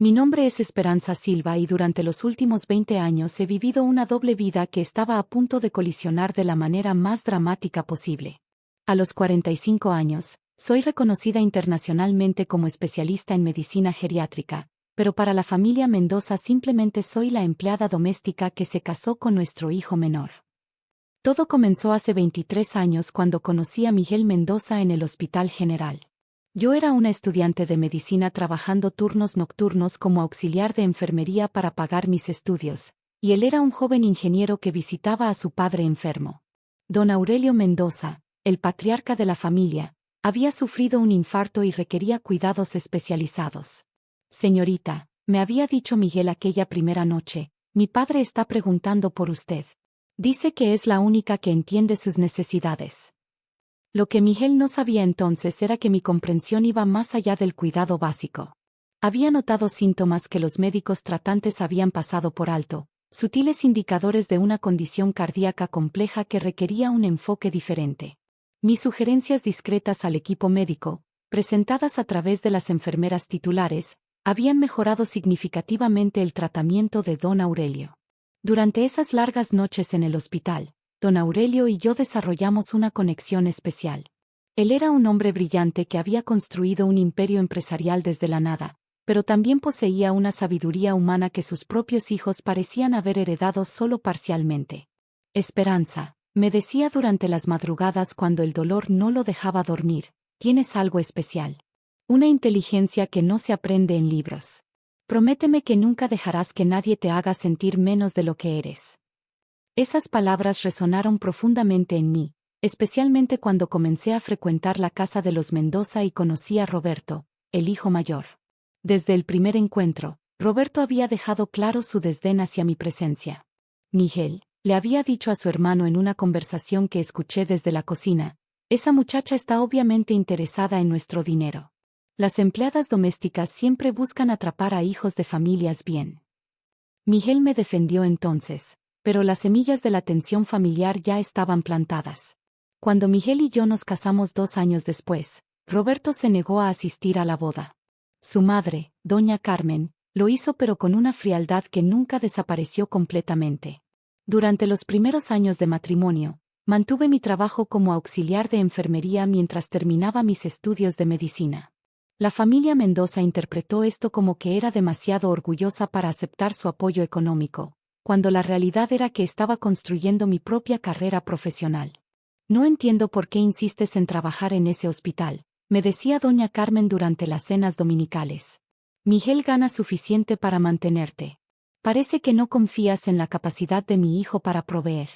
Mi nombre es Esperanza Silva y durante los últimos 20 años he vivido una doble vida que estaba a punto de colisionar de la manera más dramática posible. A los 45 años, soy reconocida internacionalmente como especialista en medicina geriátrica, pero para la familia Mendoza simplemente soy la empleada doméstica que se casó con nuestro hijo menor. Todo comenzó hace 23 años cuando conocí a Miguel Mendoza en el Hospital General. Yo era una estudiante de medicina trabajando turnos nocturnos como auxiliar de enfermería para pagar mis estudios, y él era un joven ingeniero que visitaba a su padre enfermo. Don Aurelio Mendoza, el patriarca de la familia, había sufrido un infarto y requería cuidados especializados. Señorita, me había dicho Miguel aquella primera noche, mi padre está preguntando por usted. Dice que es la única que entiende sus necesidades. Lo que Miguel no sabía entonces era que mi comprensión iba más allá del cuidado básico. Había notado síntomas que los médicos tratantes habían pasado por alto, sutiles indicadores de una condición cardíaca compleja que requería un enfoque diferente. Mis sugerencias discretas al equipo médico, presentadas a través de las enfermeras titulares, habían mejorado significativamente el tratamiento de don Aurelio. Durante esas largas noches en el hospital, don Aurelio y yo desarrollamos una conexión especial. Él era un hombre brillante que había construido un imperio empresarial desde la nada, pero también poseía una sabiduría humana que sus propios hijos parecían haber heredado solo parcialmente. Esperanza, me decía durante las madrugadas cuando el dolor no lo dejaba dormir, tienes algo especial. Una inteligencia que no se aprende en libros. Prométeme que nunca dejarás que nadie te haga sentir menos de lo que eres. Esas palabras resonaron profundamente en mí, especialmente cuando comencé a frecuentar la casa de los Mendoza y conocí a Roberto, el hijo mayor. Desde el primer encuentro, Roberto había dejado claro su desdén hacia mi presencia. Miguel, le había dicho a su hermano en una conversación que escuché desde la cocina, esa muchacha está obviamente interesada en nuestro dinero. Las empleadas domésticas siempre buscan atrapar a hijos de familias bien. Miguel me defendió entonces, pero las semillas de la tensión familiar ya estaban plantadas. Cuando Miguel y yo nos casamos 2 años después, Roberto se negó a asistir a la boda. Su madre, doña Carmen, lo hizo pero con una frialdad que nunca desapareció completamente. Durante los primeros años de matrimonio, mantuve mi trabajo como auxiliar de enfermería mientras terminaba mis estudios de medicina. La familia Mendoza interpretó esto como que era demasiado orgullosa para aceptar su apoyo económico, cuando la realidad era que estaba construyendo mi propia carrera profesional. No entiendo por qué insistes en trabajar en ese hospital, me decía doña Carmen durante las cenas dominicales. Miguel gana suficiente para mantenerte. Parece que no confías en la capacidad de mi hijo para proveer.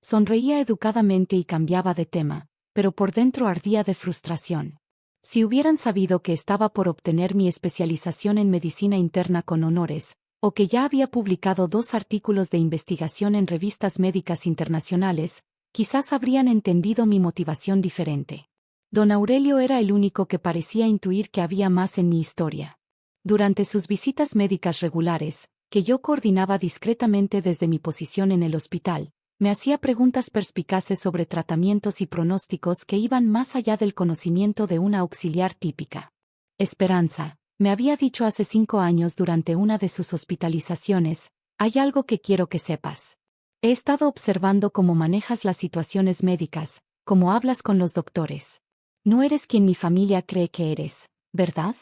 Sonreía educadamente y cambiaba de tema, pero por dentro ardía de frustración. Si hubieran sabido que estaba por obtener mi especialización en medicina interna con honores, o que ya había publicado 2 artículos de investigación en revistas médicas internacionales, quizás habrían entendido mi motivación diferente. Don Aurelio era el único que parecía intuir que había más en mi historia. Durante sus visitas médicas regulares, que yo coordinaba discretamente desde mi posición en el hospital, me hacía preguntas perspicaces sobre tratamientos y pronósticos que iban más allá del conocimiento de una auxiliar típica. Esperanza, me había dicho hace 5 años durante una de sus hospitalizaciones, hay algo que quiero que sepas. He estado observando cómo manejas las situaciones médicas, cómo hablas con los doctores. No eres quien mi familia cree que eres, ¿verdad?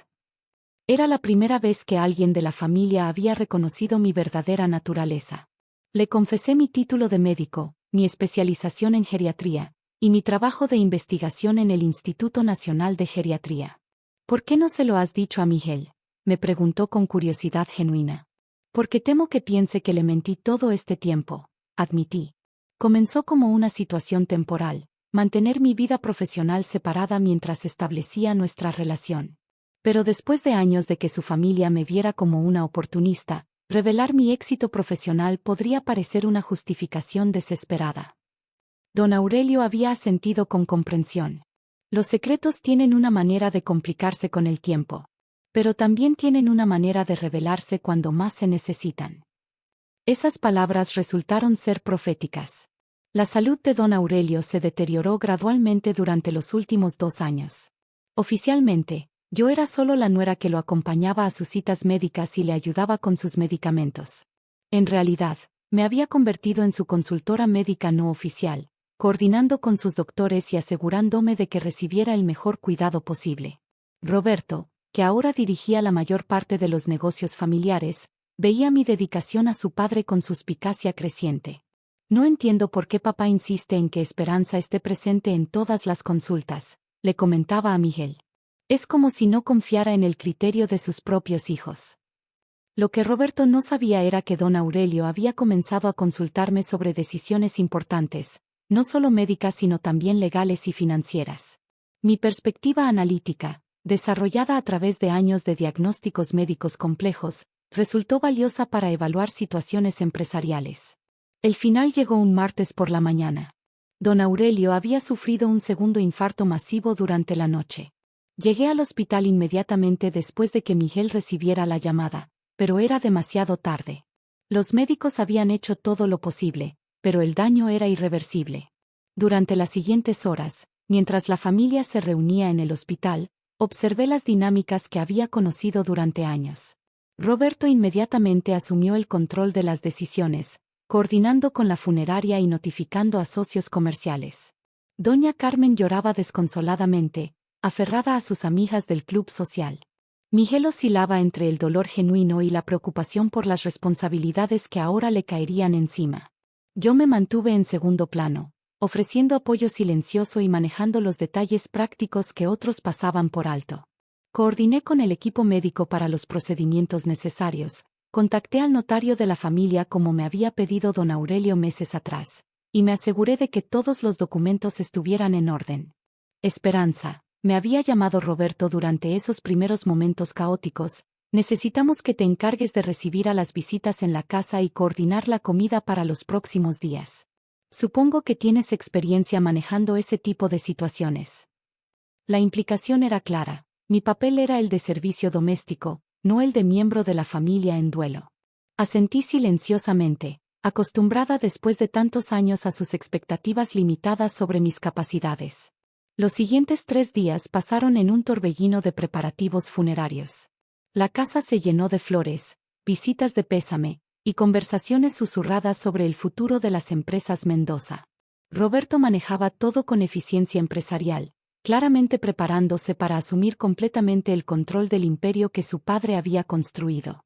Era la primera vez que alguien de la familia había reconocido mi verdadera naturaleza. Le confesé mi título de médico, mi especialización en geriatría, y mi trabajo de investigación en el Instituto Nacional de Geriatría. ¿Por qué no se lo has dicho a Miguel?, me preguntó con curiosidad genuina. Porque temo que piense que le mentí todo este tiempo, admití. Comenzó como una situación temporal, mantener mi vida profesional separada mientras establecía nuestra relación. Pero después de años de que su familia me viera como una oportunista, revelar mi éxito profesional podría parecer una justificación desesperada. Don Aurelio había asentido con comprensión. Los secretos tienen una manera de complicarse con el tiempo, pero también tienen una manera de revelarse cuando más se necesitan. Esas palabras resultaron ser proféticas. La salud de don Aurelio se deterioró gradualmente durante los últimos 2 años. Oficialmente, Yo era solo la nuera que lo acompañaba a sus citas médicas y le ayudaba con sus medicamentos. En realidad, me había convertido en su consultora médica no oficial, coordinando con sus doctores y asegurándome de que recibiera el mejor cuidado posible. Roberto, que ahora dirigía la mayor parte de los negocios familiares, veía mi dedicación a su padre con suspicacia creciente. No entiendo por qué papá insiste en que Esperanza esté presente en todas las consultas, le comentaba a Miguel. Es como si no confiara en el criterio de sus propios hijos. Lo que Roberto no sabía era que don Aurelio había comenzado a consultarme sobre decisiones importantes, no solo médicas sino también legales y financieras. Mi perspectiva analítica, desarrollada a través de años de diagnósticos médicos complejos, resultó valiosa para evaluar situaciones empresariales. El final llegó un martes por la mañana. Don Aurelio había sufrido un segundo infarto masivo durante la noche. Llegué al hospital inmediatamente después de que Miguel recibiera la llamada, pero era demasiado tarde. Los médicos habían hecho todo lo posible, pero el daño era irreversible. Durante las siguientes horas, mientras la familia se reunía en el hospital, observé las dinámicas que había conocido durante años. Roberto inmediatamente asumió el control de las decisiones, coordinando con la funeraria y notificando a socios comerciales. Doña Carmen lloraba desconsoladamente, aferrada a sus amigas del club social. Miguel oscilaba entre el dolor genuino y la preocupación por las responsabilidades que ahora le caerían encima. Yo me mantuve en segundo plano, ofreciendo apoyo silencioso y manejando los detalles prácticos que otros pasaban por alto. Coordiné con el equipo médico para los procedimientos necesarios, contacté al notario de la familia como me había pedido don Aurelio meses atrás, y me aseguré de que todos los documentos estuvieran en orden. Esperanza, me había llamado Roberto durante esos primeros momentos caóticos, necesitamos que te encargues de recibir a las visitas en la casa y coordinar la comida para los próximos días. Supongo que tienes experiencia manejando ese tipo de situaciones. La implicación era clara, mi papel era el de servicio doméstico, no el de miembro de la familia en duelo. Asentí silenciosamente, acostumbrada después de tantos años a sus expectativas limitadas sobre mis capacidades. Los siguientes 3 días pasaron en un torbellino de preparativos funerarios. La casa se llenó de flores, visitas de pésame, y conversaciones susurradas sobre el futuro de las empresas Mendoza. Roberto manejaba todo con eficiencia empresarial, claramente preparándose para asumir completamente el control del imperio que su padre había construido.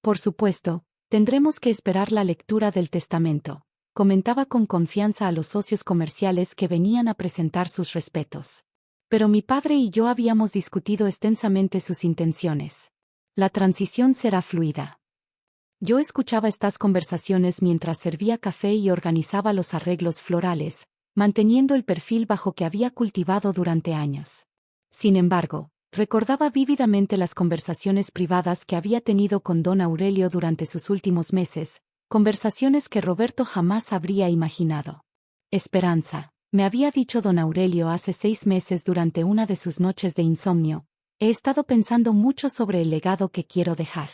Por supuesto, tendremos que esperar la lectura del testamento, comentaba con confianza a los socios comerciales que venían a presentar sus respetos. Pero mi padre y yo habíamos discutido extensamente sus intenciones. La transición será fluida. Yo escuchaba estas conversaciones mientras servía café y organizaba los arreglos florales, manteniendo el perfil bajo que había cultivado durante años. Sin embargo, recordaba vívidamente las conversaciones privadas que había tenido con don Aurelio durante sus últimos meses, conversaciones que Roberto jamás habría imaginado. Esperanza, me había dicho don Aurelio hace 6 meses durante una de sus noches de insomnio, he estado pensando mucho sobre el legado que quiero dejar.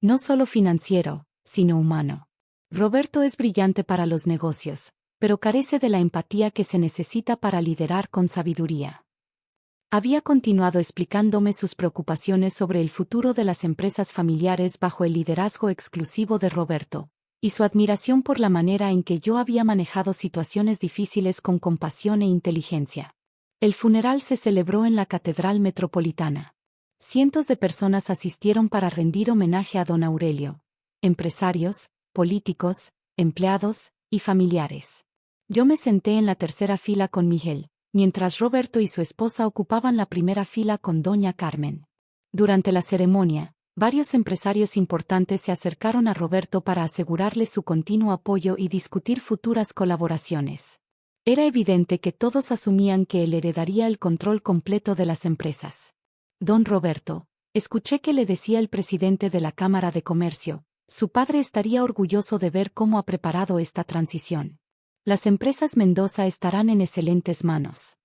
No solo financiero, sino humano. Roberto es brillante para los negocios, pero carece de la empatía que se necesita para liderar con sabiduría. Había continuado explicándome sus preocupaciones sobre el futuro de las empresas familiares bajo el liderazgo exclusivo de Roberto, y su admiración por la manera en que yo había manejado situaciones difíciles con compasión e inteligencia. El funeral se celebró en la Catedral Metropolitana. Cientos de personas asistieron para rendir homenaje a don Aurelio, empresarios, políticos, empleados y familiares. Yo me senté en la tercera fila con Miguel, mientras Roberto y su esposa ocupaban la primera fila con doña Carmen. Durante la ceremonia, varios empresarios importantes se acercaron a Roberto para asegurarle su continuo apoyo y discutir futuras colaboraciones. Era evidente que todos asumían que él heredaría el control completo de las empresas. Don Roberto, escuché que le decía el presidente de la Cámara de Comercio, su padre estaría orgulloso de ver cómo ha preparado esta transición. Las empresas Mendoza estarán en excelentes manos.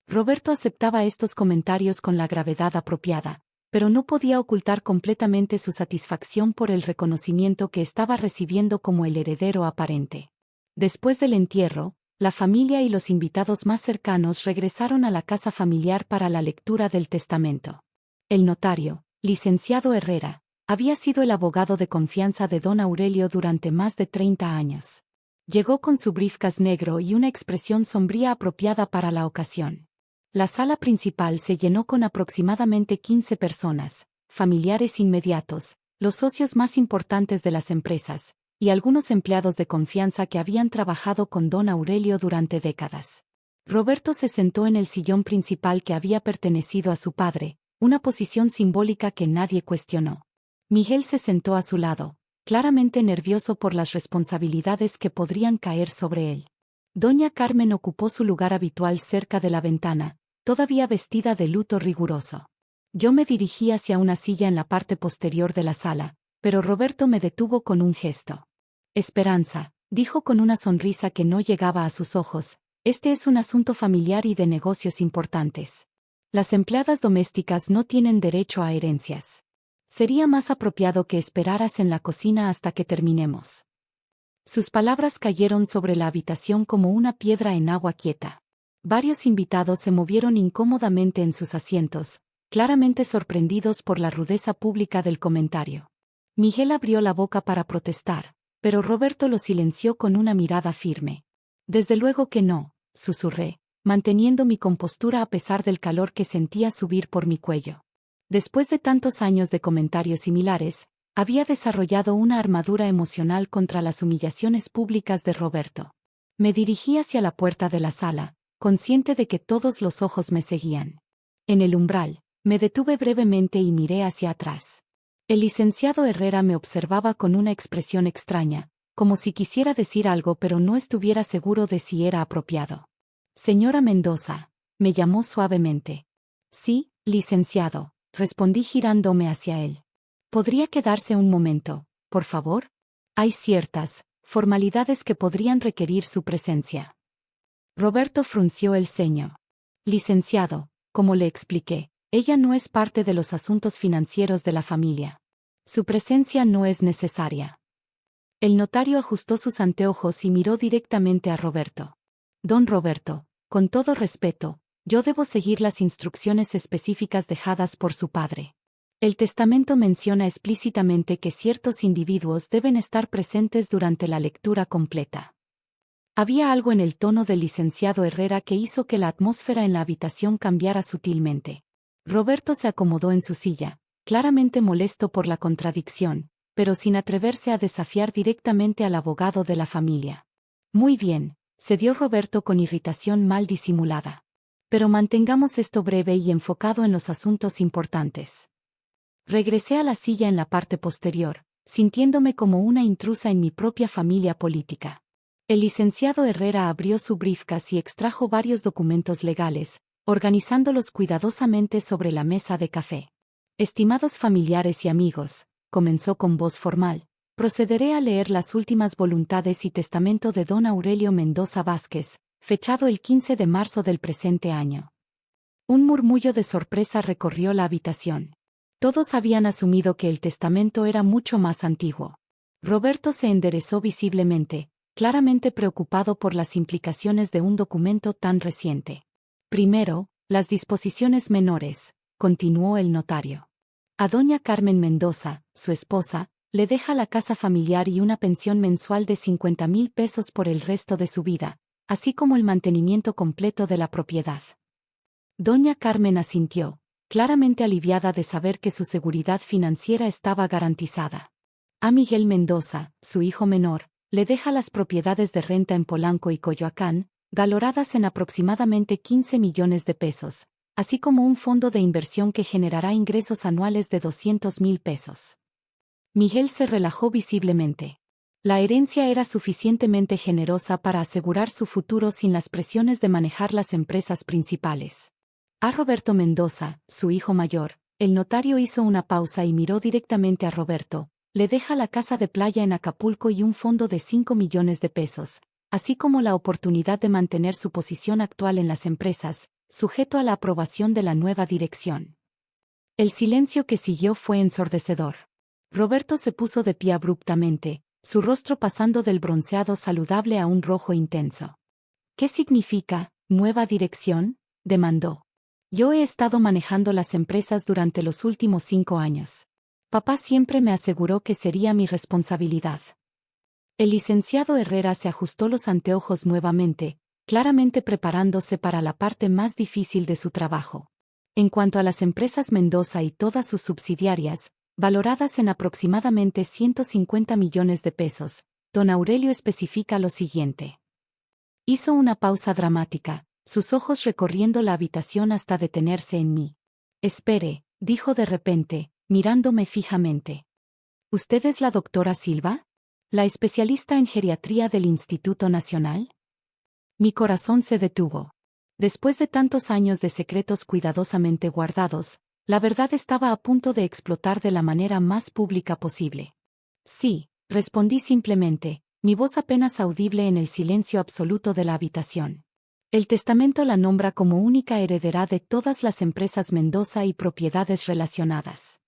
Roberto aceptaba estos comentarios con la gravedad apropiada, pero no podía ocultar completamente su satisfacción por el reconocimiento que estaba recibiendo como el heredero aparente. Después del entierro, la familia y los invitados más cercanos regresaron a la casa familiar para la lectura del testamento. El notario, licenciado Herrera, había sido el abogado de confianza de don Aurelio durante más de 30 años. Llegó con su briefcase negro y una expresión sombría apropiada para la ocasión. La sala principal se llenó con aproximadamente 15 personas, familiares inmediatos, los socios más importantes de las empresas, y algunos empleados de confianza que habían trabajado con don Aurelio durante décadas. Roberto se sentó en el sillón principal que había pertenecido a su padre, una posición simbólica que nadie cuestionó. Miguel se sentó a su lado, claramente nervioso por las responsabilidades que podrían caer sobre él. Doña Carmen ocupó su lugar habitual cerca de la ventana, todavía vestida de luto riguroso. Yo me dirigí hacia una silla en la parte posterior de la sala, pero Roberto me detuvo con un gesto. Esperanza, dijo con una sonrisa que no llegaba a sus ojos, este es un asunto familiar y de negocios importantes. Las empleadas domésticas no tienen derecho a herencias. Sería más apropiado que esperaras en la cocina hasta que terminemos. Sus palabras cayeron sobre la habitación como una piedra en agua quieta. Varios invitados se movieron incómodamente en sus asientos, claramente sorprendidos por la rudeza pública del comentario. Miguel abrió la boca para protestar, pero Roberto lo silenció con una mirada firme. Desde luego que no, susurré, manteniendo mi compostura a pesar del calor que sentía subir por mi cuello. Después de tantos años de comentarios similares, había desarrollado una armadura emocional contra las humillaciones públicas de Roberto. Me dirigí hacia la puerta de la sala, consciente de que todos los ojos me seguían. En el umbral, me detuve brevemente y miré hacia atrás. El licenciado Herrera me observaba con una expresión extraña, como si quisiera decir algo pero no estuviera seguro de si era apropiado. Señora Mendoza, me llamó suavemente. Sí, licenciado, respondí girándome hacia él. ¿Podría quedarse un momento, por favor? Hay ciertas formalidades que podrían requerir su presencia. Roberto frunció el ceño. Licenciado, como le expliqué, ella no es parte de los asuntos financieros de la familia. Su presencia no es necesaria. El notario ajustó sus anteojos y miró directamente a Roberto. Don Roberto, con todo respeto, yo debo seguir las instrucciones específicas dejadas por su padre. El testamento menciona explícitamente que ciertos individuos deben estar presentes durante la lectura completa. Había algo en el tono del licenciado Herrera que hizo que la atmósfera en la habitación cambiara sutilmente. Roberto se acomodó en su silla, claramente molesto por la contradicción, pero sin atreverse a desafiar directamente al abogado de la familia. Muy bien, cedió Roberto con irritación mal disimulada. Pero mantengamos esto breve y enfocado en los asuntos importantes. Regresé a la silla en la parte posterior, sintiéndome como una intrusa en mi propia familia política. El licenciado Herrera abrió su briefcase y extrajo varios documentos legales, organizándolos cuidadosamente sobre la mesa de café. Estimados familiares y amigos, comenzó con voz formal, procederé a leer las últimas voluntades y testamento de don Aurelio Mendoza Vázquez, fechado el 15 de marzo del presente año. Un murmullo de sorpresa recorrió la habitación. Todos habían asumido que el testamento era mucho más antiguo. Roberto se enderezó visiblemente, claramente preocupado por las implicaciones de un documento tan reciente. Primero, las disposiciones menores, continuó el notario. A doña Carmen Mendoza, su esposa, le deja la casa familiar y una pensión mensual de 50,000 pesos por el resto de su vida, así como el mantenimiento completo de la propiedad. Doña Carmen asintió, claramente aliviada de saber que su seguridad financiera estaba garantizada. A Miguel Mendoza, su hijo menor, le deja las propiedades de renta en Polanco y Coyoacán, valoradas en aproximadamente 15 millones de pesos, así como un fondo de inversión que generará ingresos anuales de 200,000 pesos. Miguel se relajó visiblemente. La herencia era suficientemente generosa para asegurar su futuro sin las presiones de manejar las empresas principales. A Roberto Mendoza, su hijo mayor, el notario hizo una pausa y miró directamente a Roberto. Le deja la casa de playa en Acapulco y un fondo de 5 millones de pesos, así como la oportunidad de mantener su posición actual en las empresas, sujeto a la aprobación de la nueva dirección. El silencio que siguió fue ensordecedor. Roberto se puso de pie abruptamente, su rostro pasando del bronceado saludable a un rojo intenso. ¿Qué significa, nueva dirección?, demandó. Yo he estado manejando las empresas durante los últimos 5 años. Papá siempre me aseguró que sería mi responsabilidad. El licenciado Herrera se ajustó los anteojos nuevamente, claramente preparándose para la parte más difícil de su trabajo. En cuanto a las empresas Mendoza y todas sus subsidiarias, valoradas en aproximadamente 150 millones de pesos, don Aurelio especifica lo siguiente. Hizo una pausa dramática, sus ojos recorriendo la habitación hasta detenerse en mí. Espere, dijo de repente, mirándome fijamente. ¿Usted es la doctora Silva? ¿La especialista en geriatría del Instituto Nacional? Mi corazón se detuvo. Después de tantos años de secretos cuidadosamente guardados, la verdad estaba a punto de explotar de la manera más pública posible. Sí, respondí simplemente, mi voz apenas audible en el silencio absoluto de la habitación. El testamento la nombra como única heredera de todas las empresas Mendoza y propiedades relacionadas.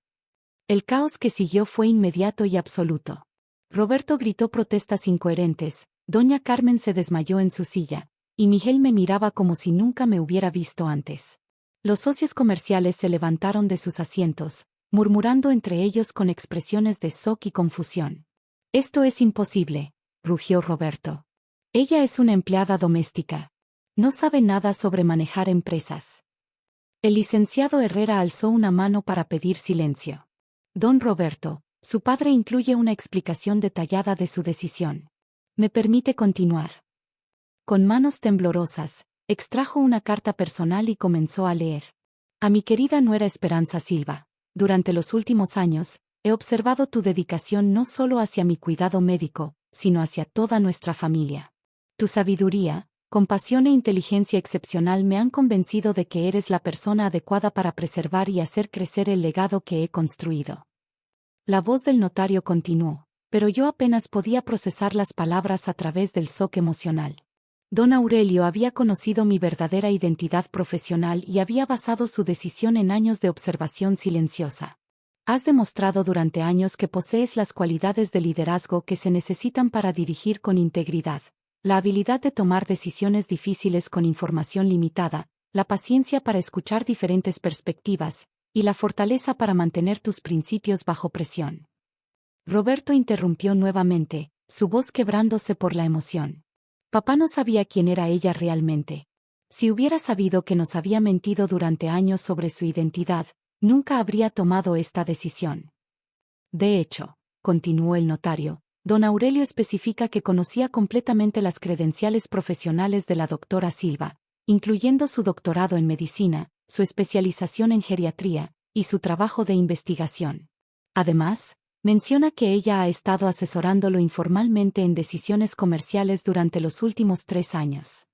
El caos que siguió fue inmediato y absoluto. Roberto gritó protestas incoherentes, doña Carmen se desmayó en su silla, y Miguel me miraba como si nunca me hubiera visto antes. Los socios comerciales se levantaron de sus asientos, murmurando entre ellos con expresiones de shock y confusión. «Esto es imposible», rugió Roberto. «Ella es una empleada doméstica. No sabe nada sobre manejar empresas». El licenciado Herrera alzó una mano para pedir silencio. «Don Roberto, su padre incluye una explicación detallada de su decisión. ¿Me permite continuar?». Con manos temblorosas, extrajo una carta personal y comenzó a leer. «A mi querida nuera Esperanza Silva, durante los últimos años, he observado tu dedicación no solo hacia mi cuidado médico, sino hacia toda nuestra familia. Tu sabiduría, compasión e inteligencia excepcional me han convencido de que eres la persona adecuada para preservar y hacer crecer el legado que he construido». La voz del notario continuó, pero yo apenas podía procesar las palabras a través del shock emocional. Don Aurelio había conocido mi verdadera identidad profesional y había basado su decisión en años de observación silenciosa. «Has demostrado durante años que posees las cualidades de liderazgo que se necesitan para dirigir con integridad, la habilidad de tomar decisiones difíciles con información limitada, la paciencia para escuchar diferentes perspectivas, y la fortaleza para mantener tus principios bajo presión». Roberto interrumpió nuevamente, su voz quebrándose por la emoción. Papá no sabía quién era ella realmente. Si hubiera sabido que nos había mentido durante años sobre su identidad, nunca habría tomado esta decisión. De hecho, continuó el notario, don Aurelio especifica que conocía completamente las credenciales profesionales de la doctora Silva, incluyendo su doctorado en medicina, su especialización en geriatría, y su trabajo de investigación. Además, menciona que ella ha estado asesorándolo informalmente en decisiones comerciales durante los últimos 3 años.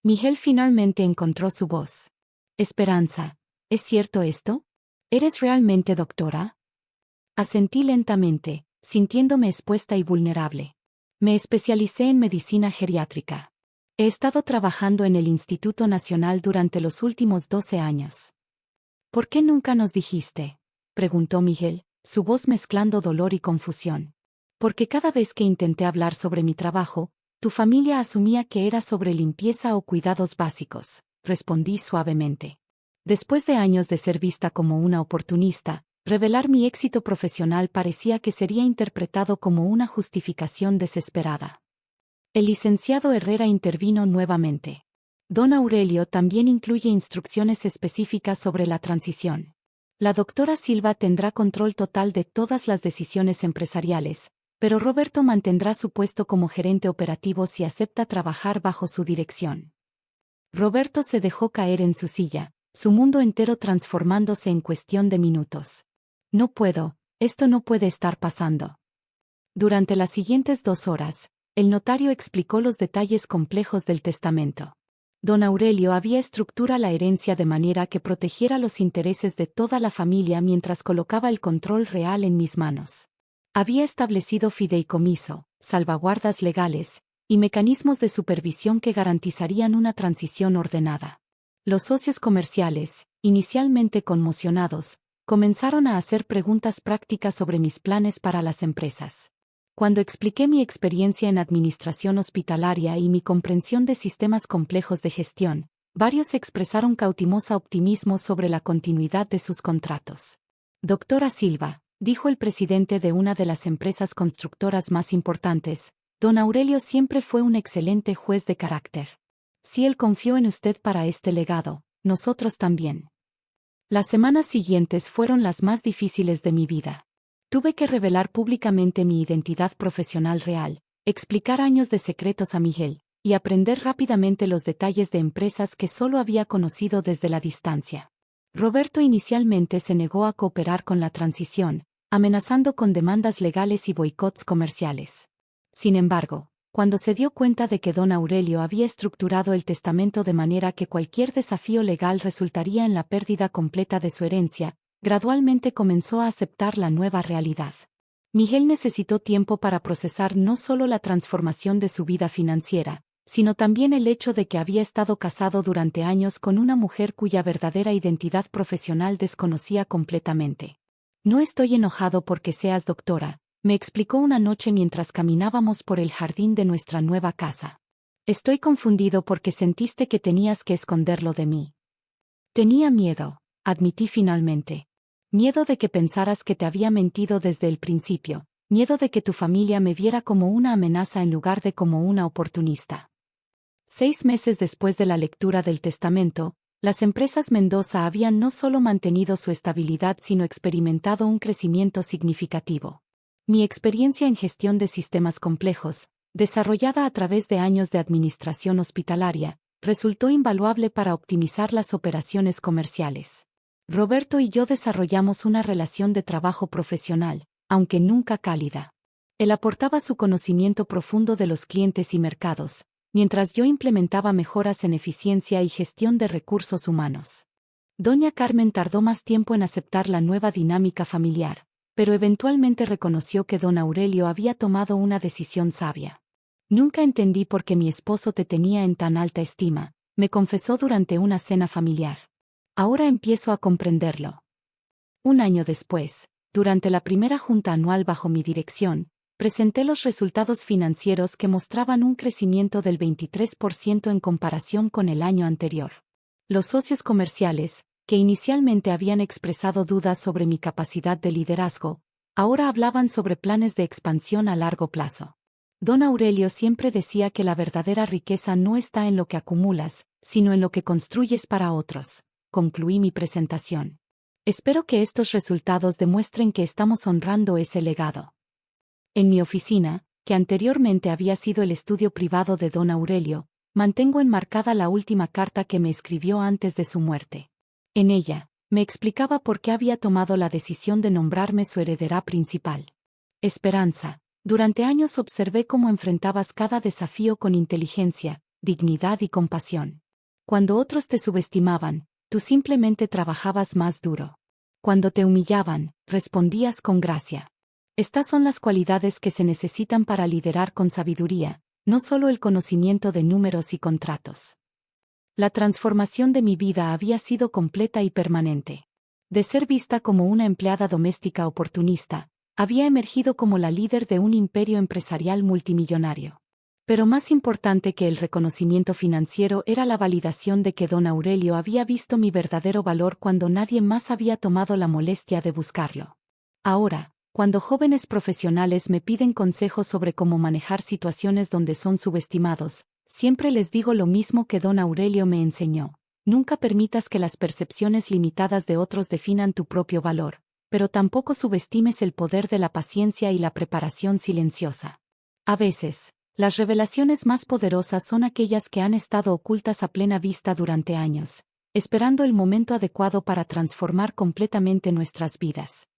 Miguel finalmente encontró su voz. «Esperanza, ¿es cierto esto? ¿Eres realmente doctora?». Asentí lentamente, sintiéndome expuesta y vulnerable. «Me especialicé en medicina geriátrica. He estado trabajando en el Instituto Nacional durante los últimos 12 años». «¿Por qué nunca nos dijiste?», preguntó Miguel, su voz mezclando dolor y confusión. «Porque cada vez que intenté hablar sobre mi trabajo, tu familia asumía que era sobre limpieza o cuidados básicos», respondí suavemente. Después de años de ser vista como una oportunista, revelar mi éxito profesional parecía que sería interpretado como una justificación desesperada. El licenciado Herrera intervino nuevamente. «Don Aurelio también incluye instrucciones específicas sobre la transición. La doctora Silva tendrá control total de todas las decisiones empresariales, pero Roberto mantendrá su puesto como gerente operativo si acepta trabajar bajo su dirección». Roberto se dejó caer en su silla, su mundo entero transformándose en cuestión de minutos. «No puedo, esto no puede estar pasando». Durante las siguientes 2 horas, el notario explicó los detalles complejos del testamento. Don Aurelio había estructurado la herencia de manera que protegiera los intereses de toda la familia mientras colocaba el control real en mis manos. Había establecido fideicomiso, salvaguardas legales, y mecanismos de supervisión que garantizarían una transición ordenada. Los socios comerciales, inicialmente conmocionados, comenzaron a hacer preguntas prácticas sobre mis planes para las empresas. Cuando expliqué mi experiencia en administración hospitalaria y mi comprensión de sistemas complejos de gestión, Varios expresaron cauteloso optimismo sobre la continuidad de sus contratos. Doctora Silva, dijo el presidente de una de las empresas constructoras más importantes, don Aurelio siempre fue un excelente juez de carácter. Si él confió en usted para este legado, nosotros también. Las semanas siguientes fueron las más difíciles de mi vida. Tuve que revelar públicamente mi identidad profesional real, explicar años de secretos a Miguel, y aprender rápidamente los detalles de empresas que solo había conocido desde la distancia. Roberto inicialmente se negó a cooperar con la transición, amenazando con demandas legales y boicots comerciales. Sin embargo, cuando se dio cuenta de que don Aurelio había estructurado el testamento de manera que cualquier desafío legal resultaría en la pérdida completa de su herencia, gradualmente comenzó a aceptar la nueva realidad. Miguel necesitó tiempo para procesar no solo la transformación de su vida financiera, sino también el hecho de que había estado casado durante años con una mujer cuya verdadera identidad profesional desconocía completamente. No estoy enojado porque seas doctora, me explicó una noche mientras caminábamos por el jardín de nuestra nueva casa. Estoy confundido porque sentiste que tenías que esconderlo de mí. Tenía miedo, admití finalmente. Miedo de que pensaras que te había mentido desde el principio, miedo de que tu familia me viera como una amenaza en lugar de como una oportunista. 6 meses después de la lectura del testamento, las empresas Mendoza habían no solo mantenido su estabilidad sino experimentado un crecimiento significativo. Mi experiencia en gestión de sistemas complejos, desarrollada a través de años de administración hospitalaria, resultó invaluable para optimizar las operaciones comerciales. Roberto y yo desarrollamos una relación de trabajo profesional, aunque nunca cálida. Él aportaba su conocimiento profundo de los clientes y mercados, mientras yo implementaba mejoras en eficiencia y gestión de recursos humanos. Doña Carmen tardó más tiempo en aceptar la nueva dinámica familiar, pero eventualmente reconoció que don Aurelio había tomado una decisión sabia. Nunca entendí por qué mi esposo te tenía en tan alta estima, me confesó durante una cena familiar. Ahora empiezo a comprenderlo. Un año después, durante la primera junta anual bajo mi dirección, presenté los resultados financieros que mostraban un crecimiento del 23% en comparación con el año anterior. Los socios comerciales, que inicialmente habían expresado dudas sobre mi capacidad de liderazgo, ahora hablaban sobre planes de expansión a largo plazo. Don Aurelio siempre decía que la verdadera riqueza no está en lo que acumulas, sino en lo que construyes para otros. Concluí mi presentación. Espero que estos resultados demuestren que estamos honrando ese legado. En mi oficina, que anteriormente había sido el estudio privado de don Aurelio, mantengo enmarcada la última carta que me escribió antes de su muerte. En ella, me explicaba por qué había tomado la decisión de nombrarme su heredera principal. Esperanza, durante años observé cómo enfrentabas cada desafío con inteligencia, dignidad y compasión. Cuando otros te subestimaban, tú simplemente trabajabas más duro. Cuando te humillaban, respondías con gracia. Estas son las cualidades que se necesitan para liderar con sabiduría, no solo el conocimiento de números y contratos. La transformación de mi vida había sido completa y permanente. De ser vista como una empleada doméstica oportunista, había emergido como la líder de un imperio empresarial multimillonario. Pero más importante que el reconocimiento financiero era la validación de que don Aurelio había visto mi verdadero valor cuando nadie más había tomado la molestia de buscarlo. Ahora, cuando jóvenes profesionales me piden consejos sobre cómo manejar situaciones donde son subestimados, siempre les digo lo mismo que don Aurelio me enseñó. Nunca permitas que las percepciones limitadas de otros definan tu propio valor, pero tampoco subestimes el poder de la paciencia y la preparación silenciosa. A veces, las revelaciones más poderosas son aquellas que han estado ocultas a plena vista durante años, esperando el momento adecuado para transformar completamente nuestras vidas.